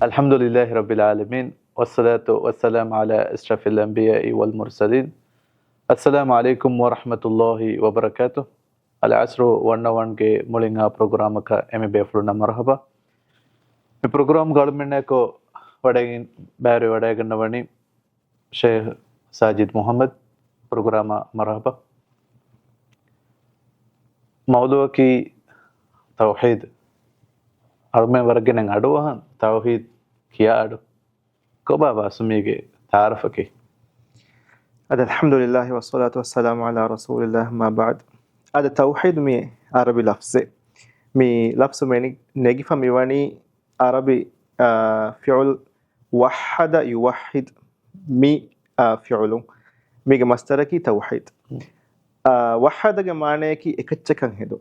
الحمد لله رب العالمين والصلاة والسلام على أشرف الأنبياء والمرسلين السلام عليكم ورحمة الله وبركاته العصر ونوانගේ මුලින් ආ ප්‍රෝග්‍රෑම් එක එමෙ බේෆ්ලුන මරහබා මේ ප්‍රෝග්‍රෑම් ගාල්මෙන්නේකෝ වඩගින් බෑරේ වඩගන්නවනි ෂේඛ් සාජිද් මුහම්මද් ප්‍රෝග්‍රෑම මරහබා මෞදුවකි තෞහීද් අර්මෙන් වර්ගෙනෙන් අඩුවහන් තෞහීද් කියාඩු කොබා සුමිගේ තාරෆකි هذا الحمد لله والصلاة والسلام على رسول الله ما بعد هذا توحيد مي عربي لفظ مي لفظ مي نجيفة ميواني عربي فعل وحد يوحد مي فعل مي مستركي توحيد وحد معناه كي اكتشكن هدو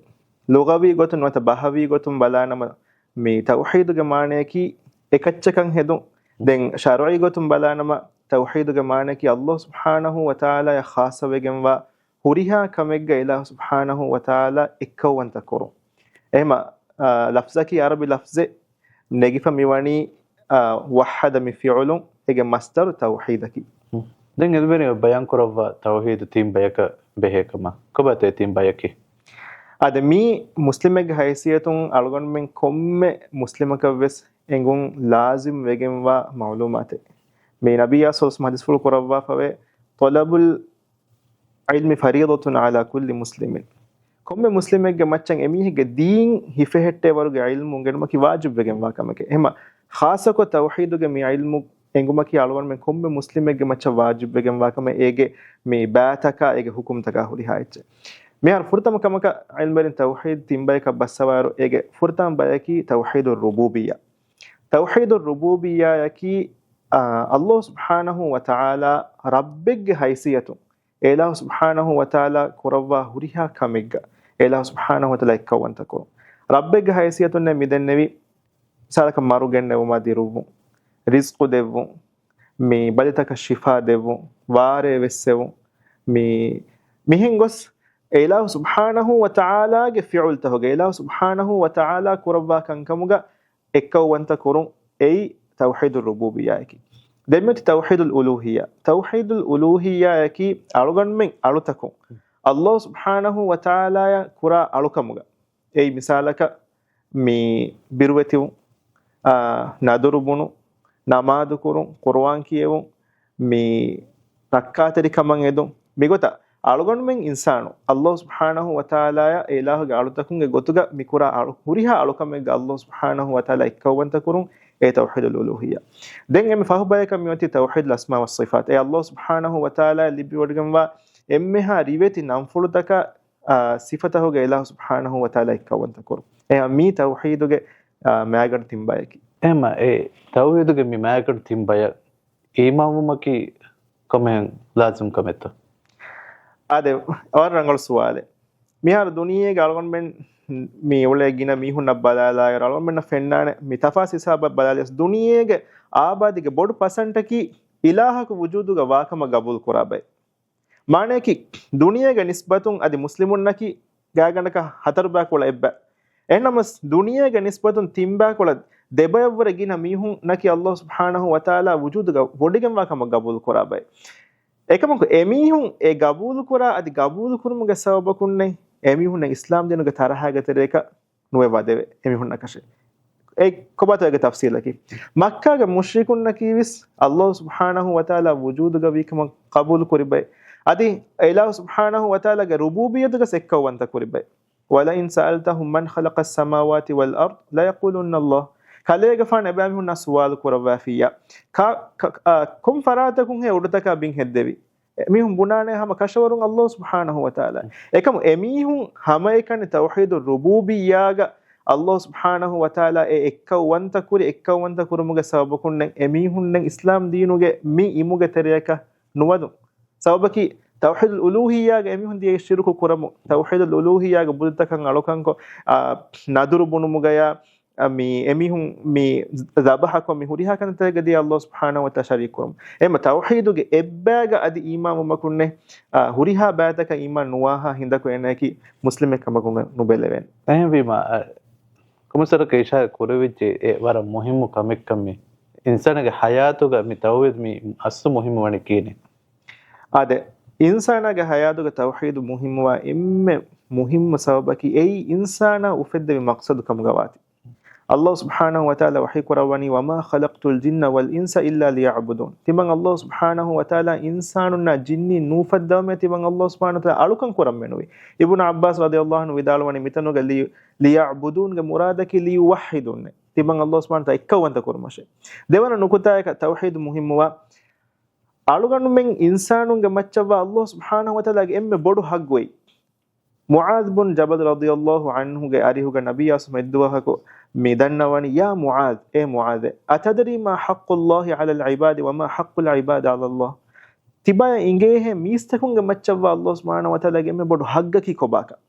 لغوي غوتن وتباهوي غوتن بلانما مي توحيد معناه كي اكتشكن هدو دين شرعي غوتن بلانما توحيد معناه كي الله سبحانه وتعالى يا خاص وجنوا هوريها كمجا إله سبحانه وتعالى إكوان تكرو إما لفظك عربي لفظ نجيفة ميواني وحد مفعول إجا مصدر توحيدك دين البني بيان كروا توحيد تيم بيك بهكما كبت تيم بيكي هذا مي مسلمك حيثيتون ألغون من كم مسلمك بس إنغون لازم وجنوا معلومات مي نبي صلى الله عليه وسلم كروا فوي طلب العلم فريضة على كل مسلم كم مسلمك مچن اميه دين هفهته ورغ علم غنمك واجب وگن واكمك اما خاصه توحيد مي علم انگمك alwan men كم مسلمك مچ واجب وگن واكم ايگه مي باتك ايگه حكم تك هوري هايچ مي هر فرتم كمك علم بين توحيد تيمبايك بسوار ايگه فرتم بايكي توحيد الربوبيه توحيد الربوبيه يكي الله سبحانه وتعالى ربك حيثيته إله سبحانه وتعالى كروا هريها كمجا إله سبحانه وتعالى كون تكون ربك حيثيتنا ميدن نبي سالك مارو جن وما ديرو رزق ديفو مي بدتك الشفاء ديفو واره وسو ميهنغوس إله سبحانه وتعالى فعلته إله سبحانه وتعالى كروا كان كمجا كون تكون أي توحيد الربوبية كي دمت توحيد الألوهية توحيد الألوهية يكي ألغن من ألوتكم الله سبحانه وتعالى كرا ألوكمغا أي مثالك مي بيروتيو نادربونو نماذ كورون قرآن كيو مي ركعتري كمان يدون ميغوتا ألغن من إنسانو الله سبحانه وتعالى إله ألوتكم غوتوغا ميكورا هوريها ألوكمغا الله سبحانه وتعالى كون تكورون اي توحيد الالوهيه دين ام فاهو بايك ميوتي توحيد الاسماء والصفات اي الله سبحانه وتعالى اللي بيورغنوا امها ريوتي نامفلتك صفته اله سبحانه وتعالى كون تكور اي مي توحيد ماغر تيمبايك اما اي توحيد مي ماغر تيمباي اماممكي كمن لازم كمت ادي اور رنگل سوال ميهار دنيا گالگون من مي ولگينا ميهون بلالا يرالون من فنان مي تفاسير حساب بلالاس دنيا آبادي بڑ پرسنٹ کی الہ کو وجود کا واقعہ قبول کرابے معنی کی دنیا کے نسبتوں ادی مسلمون نکی گاگن کا ہتر با کولا ابا انمس دنیا کے نسبتوں تیمبا کولا دبیور گینا میہون نکی اللہ سبحانہ و تعالی وجود کا وڈگن واقعہ قبول کرابے එකමක එමිහුන් ඒ ගබූල් කරා අදි ගබූල් කුරුමගේ සබබකුන්නේ එමිහුන් ඉස්ලාම් දෙනුගේ තරහගතර එක නුවේ වදේ එමිහුන් නකෂේ ඒ කොබතගේ තෆ්සීලකි මක්කාගේ මුශ්රිකුන් නකීවිස් අල්ලාහ් සුබ්හානහු වතාලා වුජූදුගේ විකම කබූල් කුරිබයි අදි ඉලාහ් සුබ්හානහු වතාලාගේ රුබූබියතුගේ සෙක්කවන්ත කුරිබයි වලයින් සල්තහුම් මන් ඛලක السماوات والارض لا يقولون الله කලේග ෆාන එබැමිහුන් නස්වාල් කරවාෆියා කුම් ෆරාතකුන් හේ උඩතක බින් හෙද්දෙවි එමිහුන් බුනානේ හැම කෂවරුන් අල්ලාහ් සුබ්හානහු වතාලා එකම එමිහුන් හැම එකනේ තෞහීද් රුබූබියාග අල්ලාහ් සුබ්හානහු වතාලා එක්කවන්ත කුරුමුගේ සබබකුන් එමිහුන් ඉස්ලාම් දීනුගේ මි ඉමුගේ තරයක නුවදු සබබකි توحيد الألوهية එමිහුන් දියේ ශිරුකු කුරමු توحيد الألوهية බුදුතකන් අලොකන්කො නදුරු බුනු මුගයා مي اميهم مي ذبحكم مي هوريها كانت تجدي الله سبحانه وتعالى شريكهم اما توحيدك اباغ ادي امام مكنه هوريها بعدك ايمان نواها هندك انكي مسلم كما نوبلين اهم بما كمسر كيشا كوريچ وර මුහිම්ම කමෙක් කම්මේ ඉන්සානගේ හයාතුග මි තවහිද් මි අස්සු මුහිම වනි කීනේ ade insanaga hayaduga tawhid muhimwa emme muhimma sababaki ei insana ufedde maqsad kam gawati Allah subhanahu wa ta'ala wahi kurawani wama khalaqtul jinna wal insa illa liya'budun timan Allah subhanahu wa ta'ala insanuna jinni nufaddaw me timan Allah subhanahu wa ta'ala alukan kuram menuwi ibn abbas radiyallahu anhu vidalwani mitanuga liya'budun ge muradaki liyuwahhidun timan Allah subhanahu wa ta'ala ikkawanta kurmashe devana nukutayaka tawhid muhimwa alugannu men insanunge maccawa Allah subhanahu wa ta'ala ge emme bodu haggoi Muaz bin Jabal radiyallahu anhu ge arihuga nabiyas medduwahako midannawani ya Muaz e Muaz atadri ma haqqullahi ala al-ibadi wa ma haqqul ibadi ala Allah tibaya ingehe mistakunge maccawa Allah subhanahu wa ta'ala ge emme bodu haggaki kobaka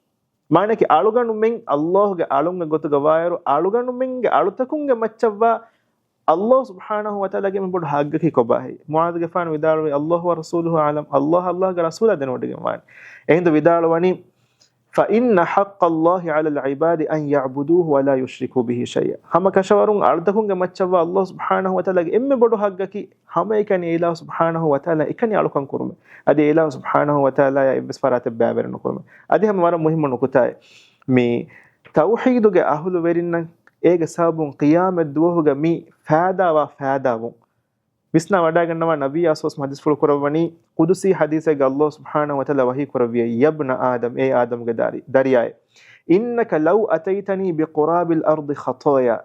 manaki alugannu men Allah ge alunge gotuga wayaru alugannu men ge alutakunge maccawa Allah subhanahu wa ta'ala ge me bodu haggaki kobahi Muaz ge fan vidalwi Allah wa rasuluhu alam Allah ge rasul adenode ge man ehinda vidalwani fa inna haqqa Allah ala al-ibadi an ya'buduhu wa la yushriku bihi shay'a hama kashawarun aldakunge maccawa Allah subhanahu wa ta'ala ge emme bodu haggaki hama ekani ila subhanahu wa ta'ala ekani alukan kurume ade ila subhanahu wa ta'ala ya ibs farate baverno kurume ade hama wara muhimmu nukutay me tawhid ge ahlu werinna ege sabun qiyamad duwahuga mi faadawu misna wada gannawa nabi asos hadis ful kurawani qudusi hadise ge Allah subhanahu wa ta'ala wahi kurawiye yabna adam e adam ge dariyay innaka law ataytani biqurabil ardi khataya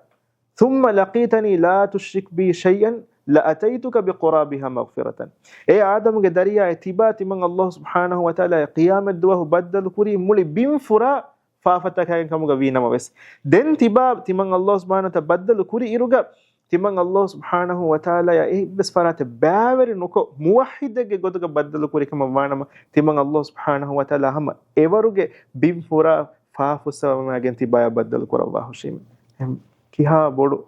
thumma laqitani la tushrik bi shay'an la ataytuka biqurabiha maghfiratan e adam ge dariyay tibati man Allah subhanahu wa ta'ala qiyamad duwahu baddal kuri muli bim fura faafata kayen kamuga winama wes den tiba timan Allah subhanahu wa ta'ala baddalu kuri iruga timan Allah subhanahu wa ta'ala ya ibs farate baveri nuko muwahhidege goduga baddalu kuri kama wanama timan Allah subhanahu wa ta'ala hama evaruge bim fura faafusama gen tiba baddalu kurawa hushim kiha bodu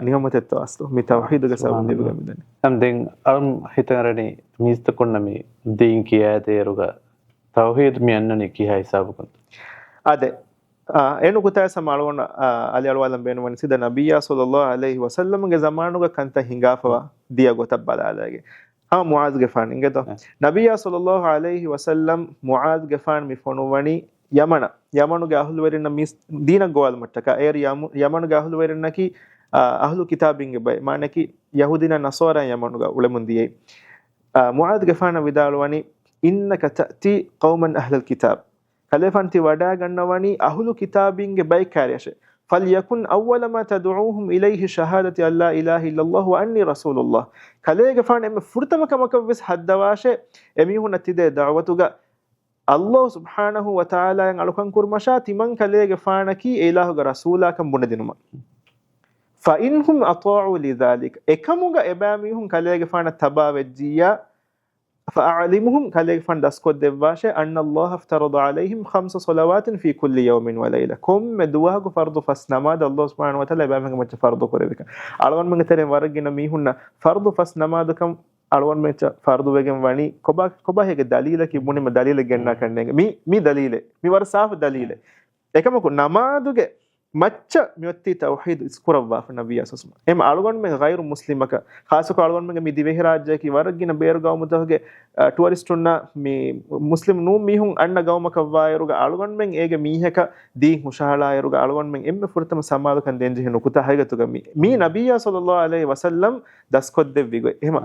niyomatetto astu mi tawhiduge sabun dibuga midani am den am hitarani mistakonna mi din kiyate eruga tawhid mi annani kiha hisabukon ade enu kutaya samalwana ali alwalam benwani sida nabiyya sallallahu alaihi wasallam ge zamanuga kanta hingafawa dia gotab balalage ha Muaz ge fan ingedo nabiyya sallallahu alaihi wasallam Muaz ge fan mi fonwani yamanu ge ahlu werinna mis dina gowal mattaka er yamanu ge ahlu werinna ki ahlu kitabin ge bay manaki yahudina nasara yamanu ge ulemundiye Muaz ge fan vidalwani innaka ta'ti qauman ahlal kitab kalefanti wada gannawani ahlu kitabinge bay karyashe falyakun awwala ma tad'uuhum ilayhi shahadati an la ilaha illa Allah wa anni rasulullah kalege fan em furtama kamakavs haddawashe emihuna tide da'watuga Allah subhanahu wa ta'ala yang alukan kurmasha timan kalege fanaki ilahu ga rasula kam bunadinuma fa inhum ata'u lidhalik ekamuga ebamihun kalege fana tabawejjiya فأعلمهم كاليك فان داسكود دباشة أن الله افترض عليهم 5 صلوات في كل يوم وليلة كم مدوها فرض فسنماد الله سبحانه وتعالى بامك مچ فرض كوريك ألوان من ترى ورجنا ميهنا فرض فسنماد كم ألوان من فرض وجم واني كبا هيك دليل كي بني مدليل جننا كرنه مي دليل مي ور صاف دليل එකම නමාදුගේ මච්ච මියොත්ති තවහීද් ඉස්කුරවා නබිය සසම එම අලුගොන් මෙ ගෛරු මුස්ලිමක ખાસක අලුගොන් මෙ මිදි වෙහි රාජ්‍යකි වරගින බේර ගවමුතහගේ ටුවරිස්ටුන්න මේ මුස්ලිම් නූ මිහුන් අන්න ගවමක වායරුග අලුගොන් මෙන් ඒගේ මීහක දී හුෂාලායරුග අලුගොන් මෙන් එම්මෙ ෆුරතම සමාදකන් දෙන්ජි නුකුත හයගතුග මේ නබිය සල්ලල්ලාහු අලයිහි වසල්ලම් දස්කොත් දෙවිග එහෙම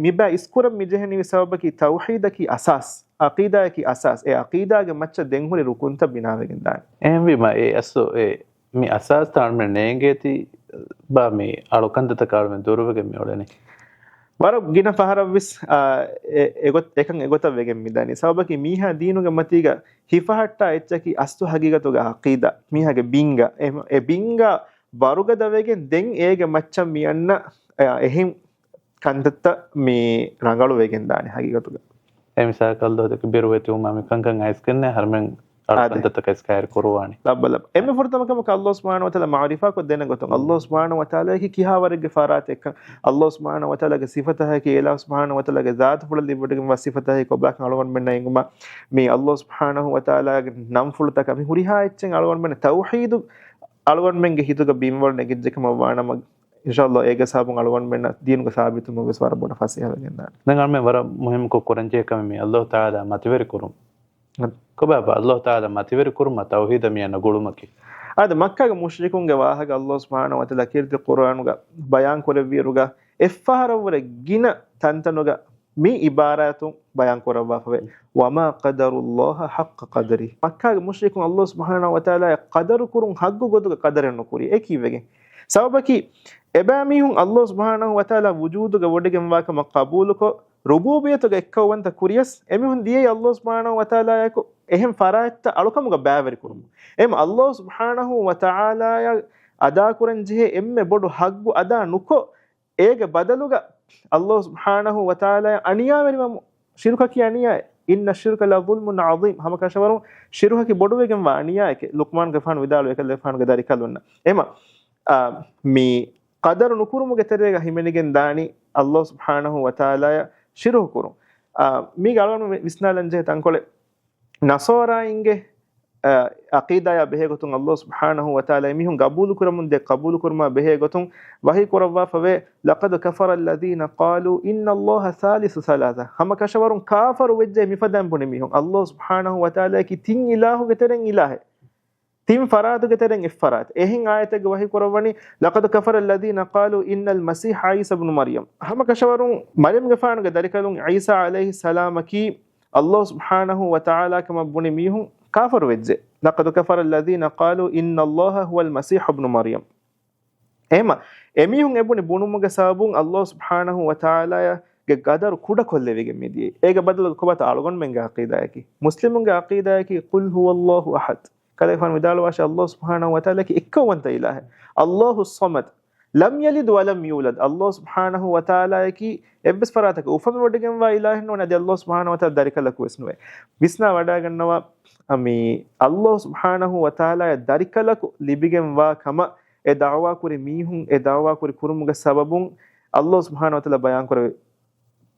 මිබා ඉස්කුර මිජෙහනි සබබකි තවහීදකි අසස් aqida ki asas e aqida ge macca denhuri rukunta binawegen dan envi ma e aso e mi asas tan me nengeti ba mi alokandata karmen duruvege mi olene wara gina faharawis egot wegen midani sabaki miha deenuge matiga hifahatta etchaki astu hagigatuga aqida miha ge binga e binga baruga davegen den ege macca miyanna ehim kandatta mi rangalu wegen dani hagigatuga emisa kaldo de biruweti umami kankan aiskenne harmen arandata kaskayar kurwani labbala emme furtama kam Allah subhanahu wa taala ma'rifa ko dena goton Allah subhanahu wa taala ki kiha warge farat ek Allah subhanahu wa taala ge sifata hai ki ila subhanahu wa taala ge zat fulal libode ge sifata hai ko blak alwan men inguma me Allah subhanahu wa taala ge nam fulta kam huriha echen alwan men tauhid alwan men ge hituga bimwal negijje kam wanama inshallah ege sabun alwan menna diinuga sabitu mo beswara boda fasiha wegen dan alme wara muhim ko koranje kam mi Allah taala mativeri kurum ko baba Allah taala mativeri kurum tawhid mi na golumaki ada makka ga mushrikun ga wahaga Allah subhanahu wa ta'ala kirti qur'anuga bayan koreviruga effaharawre gina tantanuga mi ibaratun bayan korawa fawe wama qadarullah haqqa qadri makka ga mushrikun Allah subhanahu wa ta'ala qadar kurun haggu goduga qadarenno kuri ekivegen sababaki ebamihun Allah subhanahu wa ta'ala wujuduga wodegen wakama qabuluko rububiyatuga ekkawanta kuriyas emihun diye Allah subhanahu wa ta'ala yako ehem faratta alukamuga bæveri kurum em Allah subhanahu wa ta'ala ya ada kuran jihe emme bodu haggu ada nuko ege badaluga Allah subhanahu wa ta'ala aniya verimamu shirka ki aniya inna shirka la zulmun azim hamaka shawarum shirka ki bodu wegen wa aniya ke Luqman gafan vidalu ekal lefan ga dari kalunna ema mi qadar nukurumu ge terega himenigen dani Allah subhanahu wa ta'ala shiru kurum mi galanu visnalanje tankole nasara inge aqida ya behegotun Allah subhanahu wa ta'ala mihun qabulu kuramun de qabulu kurma behegotun wahi kurawwa fave laqad kafara alladhina qalu inna Allah thalithu thalatha hama kashawarun kafaru wejje mifadan buni mihun Allah subhanahu wa ta'ala ki tin ilahu geteren ilahe tin faradu geteren iffarat ehin ayatege wahi kurawani laqad kafara alladhina qalu innal masih Isa ibn Maryam hama kashawarun Maryam gefanu ge darikalun Isa alayhi salam ki Allah subhanahu wa ta'ala kama buni mihun كافر وجه لقد كفر الذين قالوا إن الله هو المسيح ابن مريم إما أميهم ابن بونموجا سابون الله سبحانه وتعالى قدر كودا كله بيجي مديه إيجا بدل كوبا تعالون من عقيدة كي مسلم من عقيدة كي قل هو الله أحد كذا يفهم بدال واش الله سبحانه وتعالى كي إكوان تإله الله الصمد لم يلد ولم يولد الله سبحانه وتعالى كي إبس فراتك وفهم ودعم وإله إنه ندي الله سبحانه وتعالى ذلك لك واسنوه بسنا ودعنا نوا أمي الله سبحانه وتعالى ذلك لك لبيجم وكما إدعوا كوري ميهم إدعوا كوري كرمك سببون الله سبحانه وتعالى بيان كوري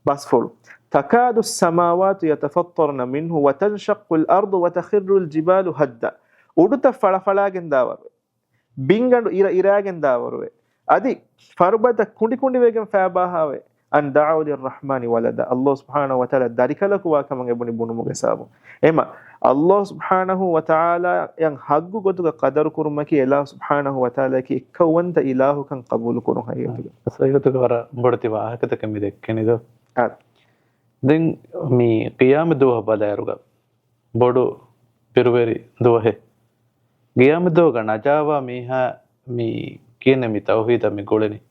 بسفول تكاد السماوات يتفطرن منه وتنشق الأرض وتخر الجبال هدا ودت فلا فلا جنداور بينغندو إيرا جنداور أدي فربدا كوندي كوندي ويجم فاباهاوي أن دعوا للرحمن ولدا الله سبحانه وتعالى ذلك لك وكما يبني بنو مجسابه إما الله سبحانه وتعالى ين حق قدك قدر كرمك الله سبحانه وتعالى كي كونت إله كان قبول كرم هاي سيغتك ورا بدتي واهكتك ميدك كنيدو دين مي قيام دوه بدايرغا بودو پيرويري دوه قيام دوه نجاوا ميها مي كينه مي توحيد مي گولني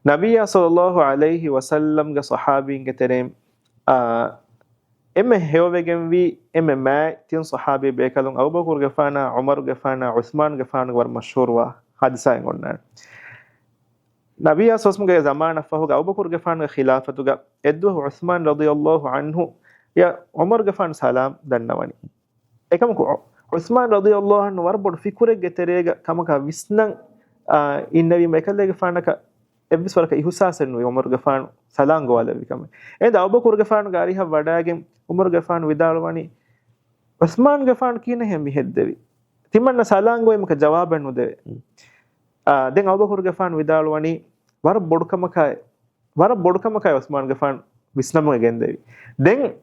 نبي صلى الله عليه وسلم کے صحابین کے تریم اما هيوبگن وی اما ما تين صحابي بيكلون ابو بكر غفانا عمر غفانا عثمان غفانا ور مشهور وا حادثه غنن نبي صلى الله عليه وسلم زمان فهو ابو بكر غفانا خلافته ادو عثمان رضي الله عنه يا عمر غفان سلام دنواني ekam ko عثمان رضي الله عنه ور bod fikure geterega kamaka visnan innavi mekalle غفانا ka ebbis waraka ihusasen no Umar Gafan salango wala bikam enda Abu Bakr Gafan gari ha wadagen Umar Gafan vidalwani Uthman Gafan kine hem heddevi timanna salango emka jawaban no deve den Abu Bakr Gafan vidalwani war bodkama kai Uthman Gafan visnamu gendevi den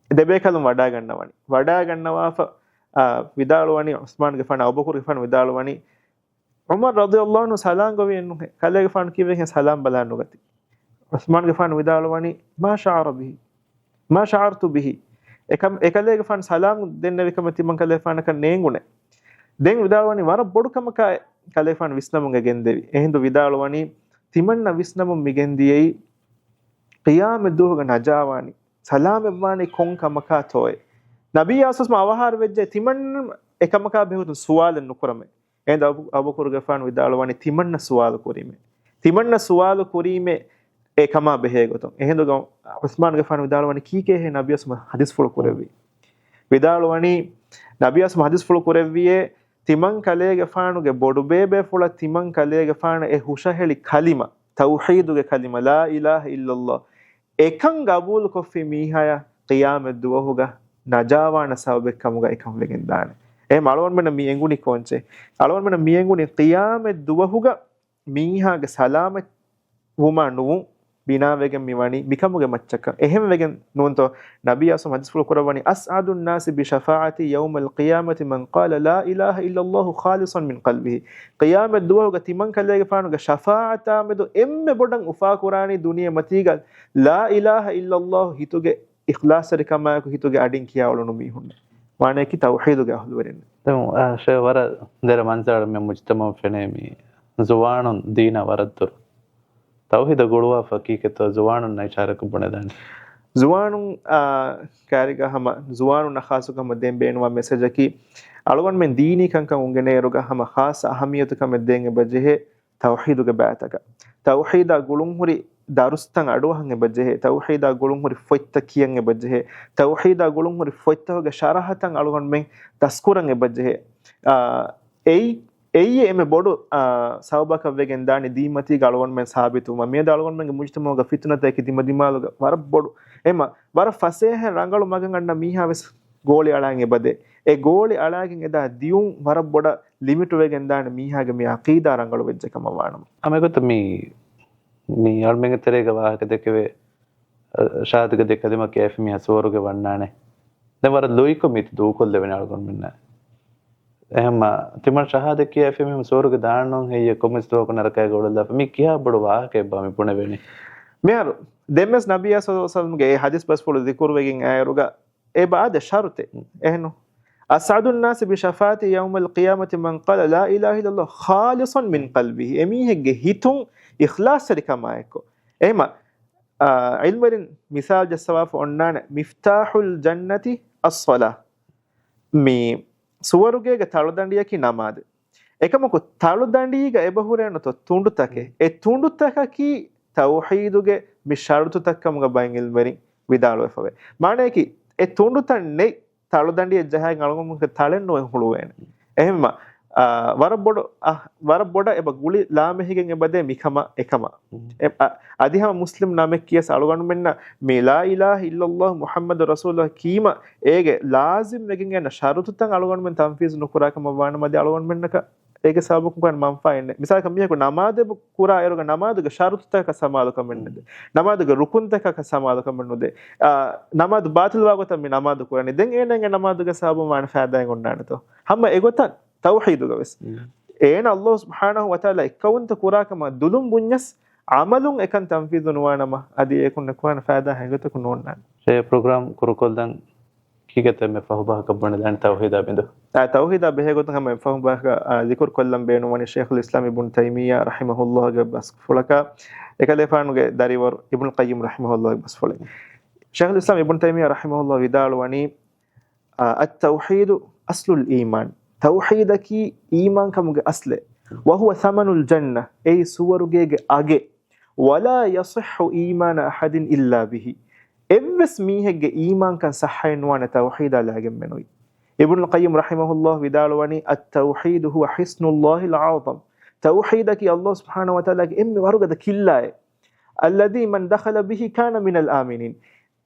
debekalum wada gannawa fa vidalwani Uthman Gafan Abu Bakr Gafan vidalwani Umar radiyallahu anhu salam govi ennu kale gafan kiwe he salam balanu gati Uthman gafan vidalwani ma sha'artu bihi ekale gafan salam denne vikamati man kale gafan kan neengune den vidalwani war bodu kamaka kale gafan visnamunga gendevi ehindu vidalwani timanna visnamun migendiyei qiyam duhuga najawani salam evani kon kamaka toy nabi asus ma awahar vejje timan ekamaka behutun suwal nukurame and Abu Bakr Gafan vidalwani timanna suwal kurime ekama behegoton ehendu Uthman Gafan vidalwani kike he nabiyas hadis folo kurevi vidalwani nabiyas hadis folo kureviye timan kale Gafanu ge bodu bebe fola timan kale Gafan e husha heli kalima tawhid ge kalima la ilaha illallah ekan gabul ko fi mihaya qiyam duwahuga najawana sabek kamuga ekam legendane malwan mena mi enguni konche alwan mena mi enguni qiyam duwahuga මීහාගේ සලාමත් වුමා නුවු බිනාවෙගෙන් මිවණි මිකමුගේ මච්චක එහෙම වෙගෙන් නුන්තෝ නබියස් හදිස් ෆුල් කරවනි අස්අදුන් නාසි බි ෂෆාඅති යෞමල් ඛියාමති මන් ඛාල ලා ඉලාහා ඉල්ලල්ලාහ් ඛාලිසන් මින් ඛල්බිහි ඛියාමත් දුවග තිමන් කල්ලේගේ පානුගේ ෂෆාඅතා මෙදු එම්මෙ බොඩන් උෆා කුරානි දුනිය මතීගල් ලා ඉලාහා ඉල්ලල්ලාහ් හිතුගේ ඉඛ්ලාස් රකමායක හිතුගේ අඩින් කියාවලු මිහුන්න මානේ කි තෞහීදුගේ අහලු වෙරෙන්න තම ෂේ වර දර මන්සාර මෙ මුජ්තමා ෆෙනේමි زوانون دین وردر توحید گڑوا فقیقت زوانون نشارک بندن زوانون کاریگا هم زوانون خاصو کم دیم بینوا میسج کی الگون من دینی کن کم اونگنے روگا هم خاص اهمیت کم دینگ بجه توحید گ باتک توحید گلون ہری دارستان اڈو ہنگ بجه توحید گلون ہری فوت کیانگ بجه توحید گلون ہری فوت گ شرحتن الگون من تذکرنگ بجه එයි එමෙ බොඩු සවබක වෙගෙන් දානි දීමති ගලවන් මෙන් සාබිතුම මේ දලවන් මෙන් මුජ්තමෝග ෆිතුනත එක දිම දිමාලුග වර බොඩු එම වර ෆසේහ රංගලු මගන් ගන්න මීහාවස් ගෝලි අලාගේ බදේ ඒ ගෝලි අලාගෙන් එදා දියුම් වර බොඩ ලිමිට් වෙගෙන් දාන මීහාගේ මේ අකීදා රංගලු වෙජ්ජකම වානම අමෙගොත මේ අල්මෙන් තරේක වාහක දෙකවේ ශාදක දෙකදම කේෆ් මිය සෝරුගේ වන්නානේ දැන් වර ලොයිකො මිත දූකොල් දෙවෙන අලගොන් මෙන්න එහෙම තිමන් ශහාද කිය එෆ මෙම සෝරුගේ දාන්නොන් හෙය කොමස් තෝක නරකය ගොඩලා මේ කියා බඩ වාහකේ බා මේ පුණ වෙන්නේ මෙයාර දෙමස් නබියා සල්ලල්ලාහු අලයිහි වසල්ලම්ගේ හදිස් බස් පොළ දිකුර වෙගෙන් ආයරුගා ඒ බාද ෂර්තේ එහෙනු අසඅදුන් නාස් බි ෂෆාති යෞමල් ඛියාමති මන් ඛාල ලා ඉලාහා ඉල්ලල්ලාහ් ඛාලිසන් මින් ඛල්බිහි එමීහෙගේ හිතුන් ඉඛ්ලාස් රිකමායකෝ එහෙම ඉල්මරින් මිසාල් ජස්සවාෆ ඔන්නාන මිෆ්තාහුල් ජන්නති අස්-සලා මේ ಸುವರುಗೆಗೆ ತಳುದಂಡಿಯಕಿ ನಮಾದ್ ಏಕಮಕು ತಳುದಂಡಿಗ ಎಬಹುರೇನು ತೊ ತುಂಡುತಕೆ ಎ ತುಂಡುತಕಕಿ ತೌಹೀದುಗೆ ಮಿ ಶರುತು ತಕ್ಕಮುಗ ಬೈಂಗಿಲ್ ಮೆರಿ ವಿದಾಳು ಎಫವೆ ಮಾನೇಕಿ ಎ ತುಂಡುತನ್ನೆ ತಳುದಂಡಿಯ ಜಹಾಯ ಅಳಗಮುಗ ತಳೆನ್ನು ಹುಳುವೇನೆ ಎಹೆಮ್ಮ ವರಬೊಡ ಎಬ ಗುಳಿ ಲಾಮೆಹಿಗೆನ್ ಎಬದೆ ಮಿಕಮ ಎಕಮ ಅದಿಹ ಮುಸ್ಲಿಂ ನಾಮೆ ಕಿಯಸ್ ಅಳುಗಣು ಮೆನ್ನ ಮಿ ಲಾ ಇಲಾಹ ಇಲ್ಲಲ್ಲಾಹ್ ಮುಹಮ್ಮದ್ ರಸೂಲುಲ್ಲಾಹ್ ಕೀಮ ಏಗೆ ಲಾಜಿಮ್ ವೆಗೆನ್ ಎನ್ನ ಶರುತು ತಂ ಅಳುಗಣು ಮೆನ್ ತಂಫೀಸ್ ನುಕುರಾಕಮ ವಾಣ ಮದಿ ಅಳುಗಣು ಮೆನ್ನಕ ಏಗೆ ಸಬಕು ಕನ್ ಮಂಫಾಯನೆ ಮಿಸಾಲ ಕಮಿಯಕು ನಮಾದೆ ಕುರಾ ಎರುಗ ನಮಾದುಗ ಶರುತು ತಕ ಸಮಾದು ಕಮೆನ್ನದೆ ನಮಾದುಗ ರುಕುನ್ ತಕ ಸಮಾದು ಕಮೆನ್ನುದೆ ನಮಾದು ಬಾತಿಲ್ ವಾಗತ ಮಿ ನಮಾದು ಕುರಾನಿ ದೆನ್ ಏನಂಗೆ ನಮಾದುಗ ಸಬು ಮಾನ ಫಾದಾಯ ಗೊಂಡಾನತೋ ಹಮ್ಮ ಎಗೊತ තෞහීදුග වෙස් ඒන අල්ලාහ් සුබ්හානහු වතාලා එකවන්ත කුරාකම දුලුම් බුඤ්ඤස් අමලුන් එකන් තන්ෆීදු නුවානම අදී ඒකුන් නකුවන ෆාදා හැගතක නෝන්නන් ඒ ප්‍රෝග්‍රෑම් කුරුකොල්දන් කීගත මේ ෆහබහ කබන දන් තෞහීදා බින්දු තෞහීදා බෙහෙගොත හැම ෆහබහ ذිකර් කොල්ලම් බේනු වනි ෂේඛුල් ඉස්ලාම් ඉබ්න් තයිමියා රහිමහුල්ලාහ් ගබස් ෆුලක එකලෙෆානුගේ දරිවර් ඉබ්න් කයිම් රහිමහුල්ලාහ් ගබස් ෆුලක ෂේඛුල් ඉස්ලාම් ඉබ්න් තයිමියා රහිමහුල්ලාහ් විදාලු වනි අත්-තෞහීද් අස්ලුල් ඊමාන් තෞහීදකි ඊමාන් කමුගේ අස්ලෙ وهو ثمن الجنة أي سورجيج أجي ولا يصح إيمان أحد إلا به إبس ميهج إيمان كان صحين وانا توحيد على جمنوي ابن القيم رحمه الله بدالواني التوحيد هو حسن الله العظم توحيدك الله سبحانه وتعالى إمي ورقة كلا الذي من دخل به كان من الآمنين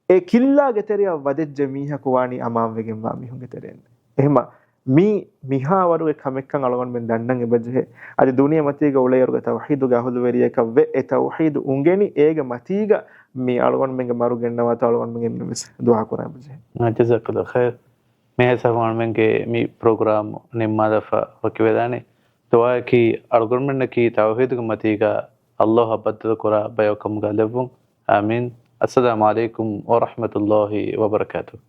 إيه كلا جتريا ودج جميعها كواني أمام وجم وامي هم جترين إهما මිහා වරුගේ කමෙක්කන් අලගොන් මෙන් දන්නන් එබජේ අද දුනිය මතීග උලයරුගේ තවහීදු ගහළු වෙරියක වෙ ඒ තවහීදු උංගෙනි ඒග මතීග මේ අලගොන් මෙන්ගේ මරු ගෙන්නවා තවලගොන් මෙන්ගේ මිස් දුආ කරා බජේ ජසකල්ලාහ් ඛෛර් මේ සවන් මෙන්ගේ මේ ප්‍රෝග්‍රෑම් නිම්මාදෆ වකිවදානේ දුආ කි අලගොන් මෙන්න කි තවහීදු මතීග අල්ලාහ් අබද්ද කරා බයකම් ගලවුන් ආමීන් අස්සලාමු අලයිකුම් වරහමතුල්ලාහි වබරකාතුහ්